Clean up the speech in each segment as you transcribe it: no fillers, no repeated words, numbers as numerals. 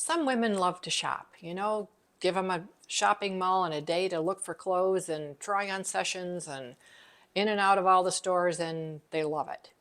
Some women love to shop, give them a shopping mall and a day to look for clothes and try on sessions and in and out of all the stores, and they love it.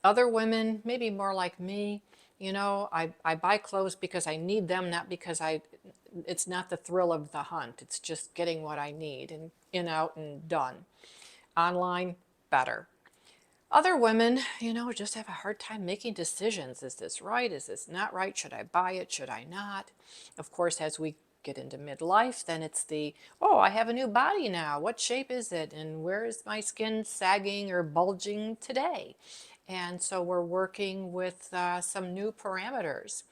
Other women, maybe more like me, I buy clothes because I need them, not because it's not the thrill of the hunt. It's just getting what I need and in, out, and done. Online, better. Other women, just have a hard time making decisions. Is this right? Is this not right? Should I buy it? Should I not? Of course, as we get into midlife, then it's oh, I have a new body now. What shape is it? And where is my skin sagging or bulging today? And so we're working with some new parameters.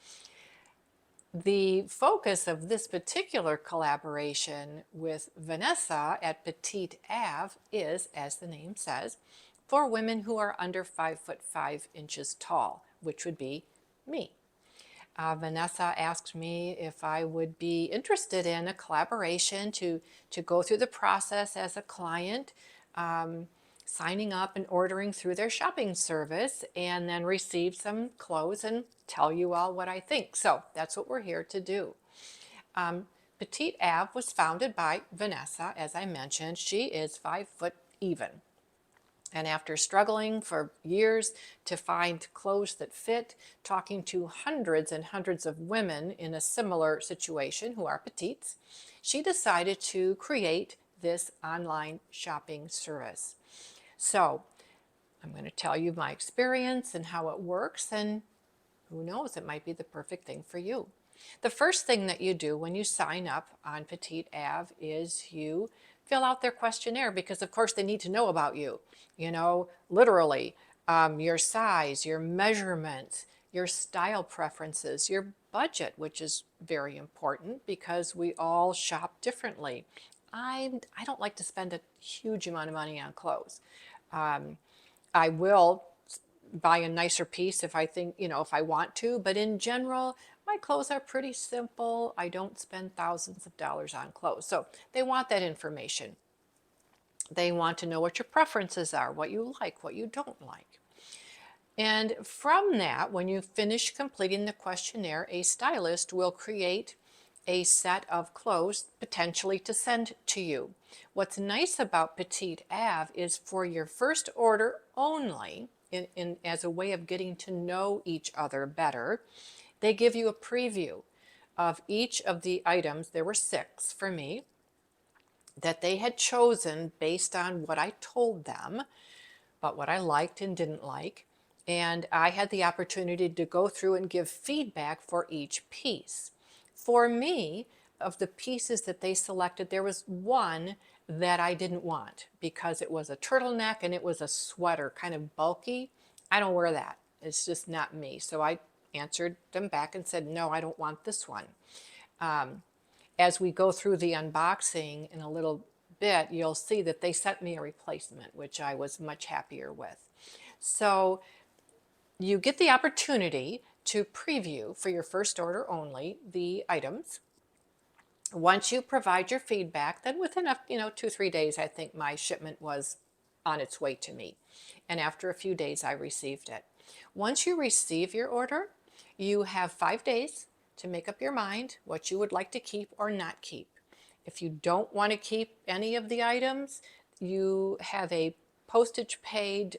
The focus of this particular collaboration with Vanessa at Petite Ave is, as the name says, for women who are under 5'5" tall, which would be me. Vanessa asked me if I would be interested in a collaboration to go through the process as a client, signing up and ordering through their shopping service, and then receive some clothes and tell you all what I think. So that's what we're here to do. Petite Ave was founded by Vanessa, as I mentioned. She is 5 foot even. And after struggling for years to find clothes that fit, talking to hundreds and hundreds of women in a similar situation who are petites, she decided to create this online shopping service. So I'm going to tell you my experience and how it works, and who knows, it might be the perfect thing for you. The first thing that you do when you sign up on Petite Ave is you fill out their questionnaire, because of course they need to know about you, literally, your size, your measurements, your style preferences, your budget, which is very important because we all shop differently. I don't like to spend a huge amount of money on clothes. I will buy a nicer piece if I think, if I want to, but in general, my clothes are pretty simple. I don't spend thousands of dollars on clothes. So they want that information. They want to know what your preferences are, what you like, what you don't like. And from that, when you finish completing the questionnaire, a stylist will create a set of clothes potentially to send to you. What's nice about Petite Ave is for your first order only, as a way of getting to know each other better, they give you a preview of each of the items. There were 6 for me that they had chosen based on what I told them, but what I liked and didn't like. And I had the opportunity to go through and give feedback for each piece. For me, of the pieces that they selected, there was one that I didn't want because it was a turtleneck and it was a sweater, kind of bulky. I don't wear that. It's just not me. So I answered them back and said, no, I don't want this one. As we go through the unboxing in a little bit, you'll see that they sent me a replacement, which I was much happier with. So you get the opportunity to preview for your first order only the items. Once you provide your feedback, then within 2-3 days, I think my shipment was on its way to me. And after a few days, I received it. Once you receive your order, you have 5 days to make up your mind what you would like to keep or not keep. If you don't want to keep any of the items, you have a postage paid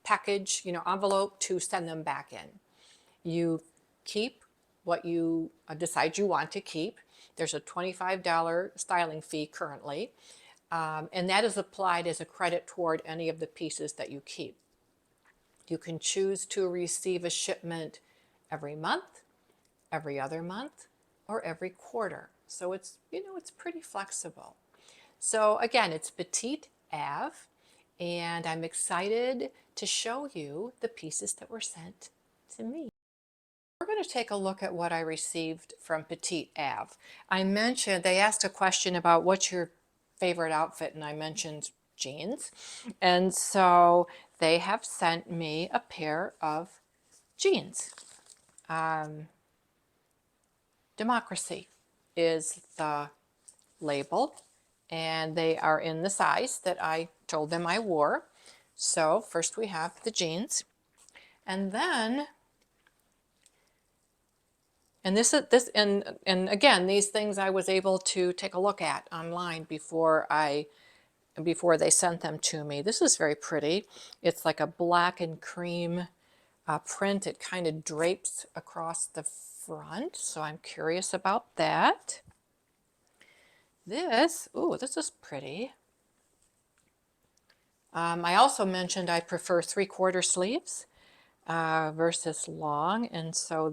package, envelope to send them back in. You keep what you decide you want to keep. There's a $25 styling fee currently, and that is applied as a credit toward any of the pieces that you keep. You can choose to receive a shipment every month, every other month, or every quarter. So it's, it's pretty flexible. So again, it's Petite Ave, and I'm excited to show you the pieces that were sent to me. We're going to take a look at what I received from Petite Ave. I mentioned, they asked a question about what's your favorite outfit, and I mentioned jeans. And so they have sent me a pair of jeans. Democracy is the label, and they are in the size that I told them I wore. So first we have the jeans, and then And and again, these things I was able to take a look at online before they sent them to me. This is very pretty. It's like a black and cream print. It kind of drapes across the front, so I'm curious about that. This is pretty. I also mentioned I prefer 3/4 sleeves versus long, and so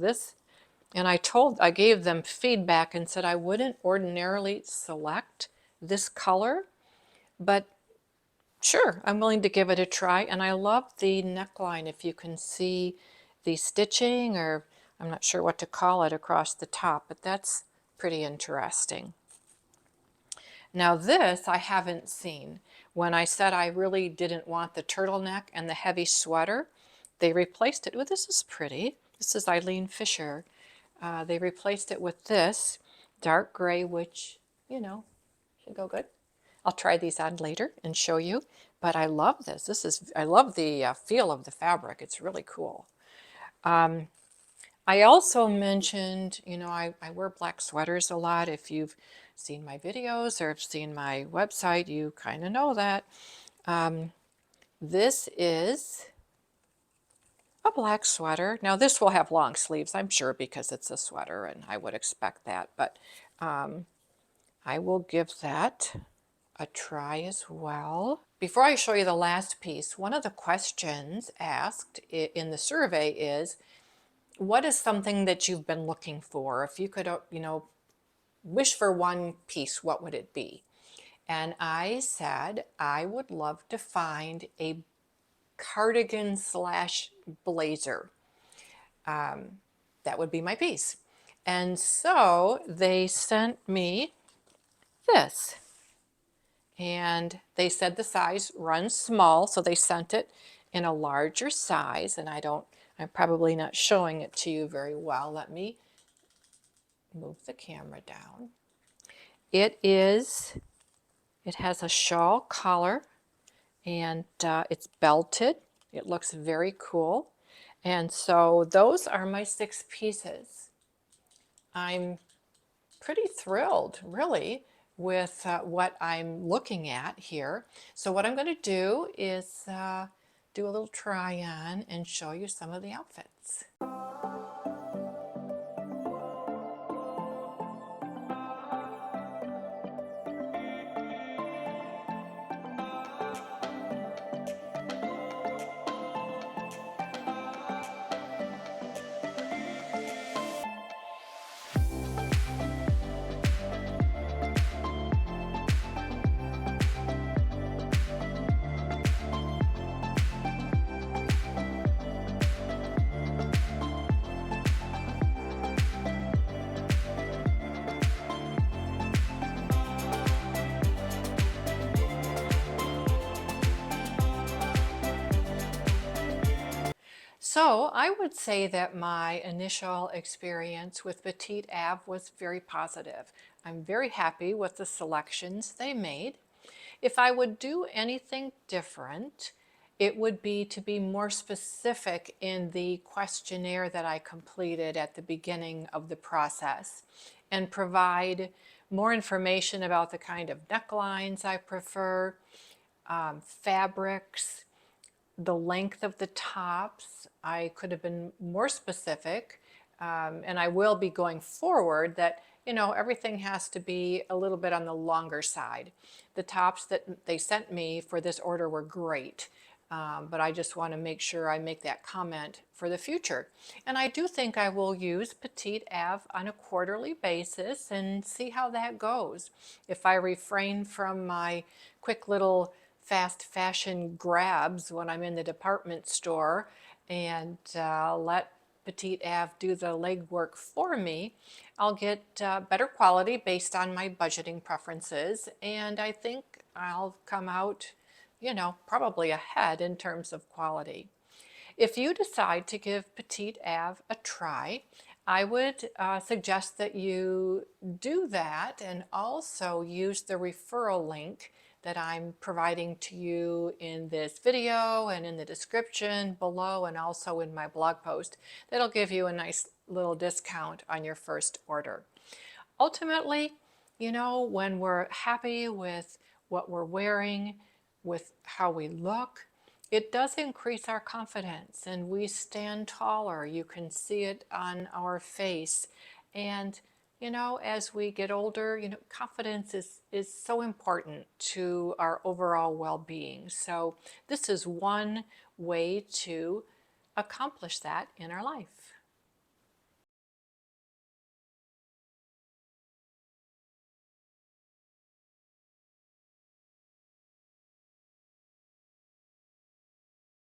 and I gave them feedback and said I wouldn't ordinarily select this color, but sure, I'm willing to give it a try. And I love the neckline, if you can see the stitching, or I'm not sure what to call it, across the top, but that's pretty interesting. Now this I haven't seen. When I said I really didn't want the turtleneck and the heavy sweater, they replaced it with, this is pretty. This is Eileen Fisher. They replaced it with this dark gray, which, you know, should go good. I'll try these on later and show you, but I love this. I love the feel of the fabric. It's really cool. I also mentioned, I wear black sweaters a lot. If you've seen my videos or have seen my website, you kind of know that. This is a black sweater. Now this will have long sleeves, I'm sure, because it's a sweater and I would expect that, but I will give that a try as well. Before I show you the last piece, one of the questions asked in the survey is, what is something that you've been looking for? If you could, wish for one piece, what would it be? And I said, I would love to find a cardigan / blazer. That would be my piece. And so they sent me this. And they said the size runs small, so they sent it in a larger size. And I'm probably not showing it to you very well. Let me move the camera down. It has a shawl collar, and it's belted. It looks very cool. And so those are my 6 pieces. I'm pretty thrilled, really, with what I'm looking at here. So what I'm going to do is do a little try on and show you some of the outfits. So I would say that my initial experience with Petite Ave was very positive. I'm very happy with the selections they made. If I would do anything different, it would be to be more specific in the questionnaire that I completed at the beginning of the process and provide more information about the kind of necklines I prefer, fabrics, the length of the tops. I could have been more specific, and I will be going forward that, everything has to be a little bit on the longer side. The tops that they sent me for this order were great, but I just want to make sure I make that comment for the future. And I do think I will use Petite Ave on a quarterly basis and see how that goes. If I refrain from my quick little fast fashion grabs when I'm in the department store and let Petite Ave do the legwork for me, I'll get better quality based on my budgeting preferences, and I think I'll come out, probably ahead in terms of quality. If you decide to give Petite Ave a try, I would suggest that you do that and also use the referral link that I'm providing to you in this video and in the description below and also in my blog post. That'll give you a nice little discount on your first order. Ultimately, when we're happy with what we're wearing, with how we look, it does increase our confidence and we stand taller. You can see it on our face. And, as we get older, confidence is so important to our overall well-being. So this is one way to accomplish that in our life.